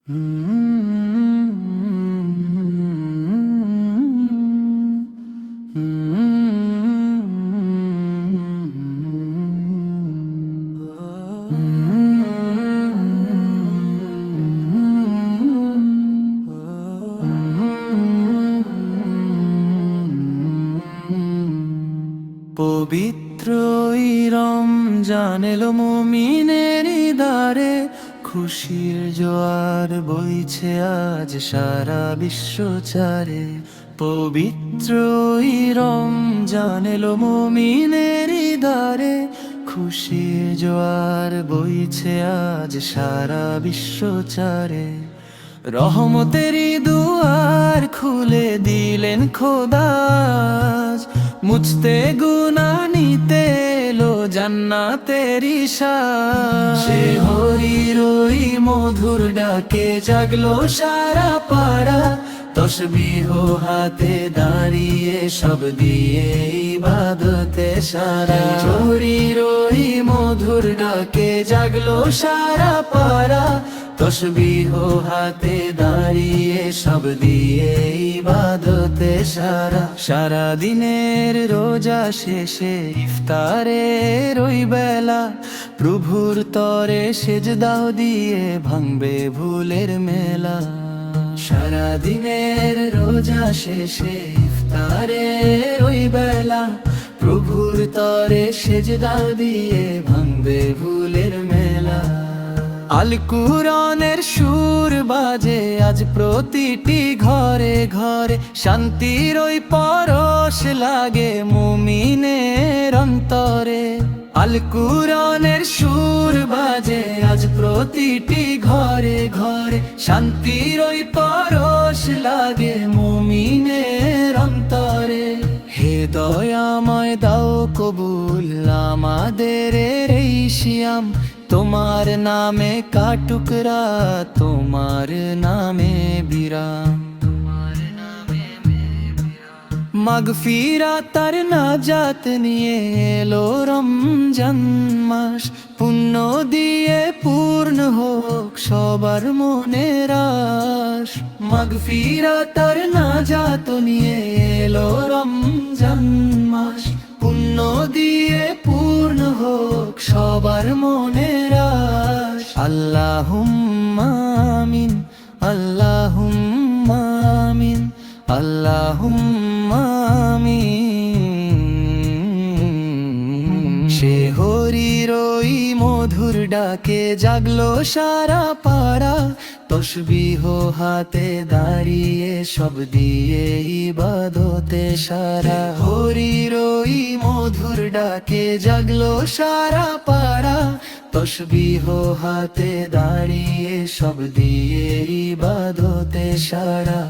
পবিত্র রমজান এলো মুমিনের দ্বারে, খুশির জোয়ার বইছে আজ সারা বিশ্বচারে। পবিত্র রমজান এলো মুমিনের দ্বারে, খুশির জোয়ার বইছে আজ সারা বিশ্বচারে। রহমতেরই দুয়ার খুলে দিলেন খোদা, মুছতে গুনাহ নিতে এলো জান্নাতেরই শ্বাস। সে হরির ওই মধুর ডাকে জাগলো সারা পাড়া, তসবিহ হাতে দাঁড়িয়ে সব দিয়ে ইবাদতে সারা। হরির ওই মধুর ডাকে জাগলো সারা পাড়া, তসবিহ হাতে দাঁড়িয়ে সব দিয়ে ইবাদতে সারা। সারা দিনের রোজা শেষে ইফতারের ওই বেলা, প্রভুর তরে সেজদাও দিয়ে ভাঙবে ভুলের মেলা। সারা দিনের রোজা শেষে ইফতারের ওই বেলা, প্রভুর তরে সেজদাও দিয়ে ভাঙবে ভুলের মেলা। আল কুরআনের সুর বাজে আজ প্রতিটি ঘরে ঘরে, শান্তির ওই পরশ লাগে মুমিনের অন্তরে। আল কুরআনের সুর বাজে আজ প্রতিটি ঘরে ঘরে, শান্তির ওই পরশ লাগে মুমিনের অন্তরে। হে দয়াময় দাও কবুল আমাদের এই শিয়াম, তোমার নামে কাটুক রাত, তোমার নামে বিরাম। মাগফিরাত আর নাজাত নিয়ে এলো রমজান মাস, পুণ্য দিয়ে পূর্ণ হোক সবার মনের আশ। মাগফিরাত আর নাজাত নিয়ে এলো রমজান মাস, পুণ্য দিয়ে পূর্ণ হোক সবার মনের আশ। আল্লাহুম্মা আমিন, আল্লাহুম্মা আমিন, আল্লাহুম্মা আমিন। সে হরির ওই মধুর ডাকে জাগলো সারা পাড়া, তসবিহ হাতে দাঁড়িয়ে সব দিয়ে ইবাদতে সারা। হরির ওই মধুর ডাকে জাগলো সারা পাড়া, তসবিহ হাতে দাঁড়িয়ে সব দিয়ে ইবাদতে সারা।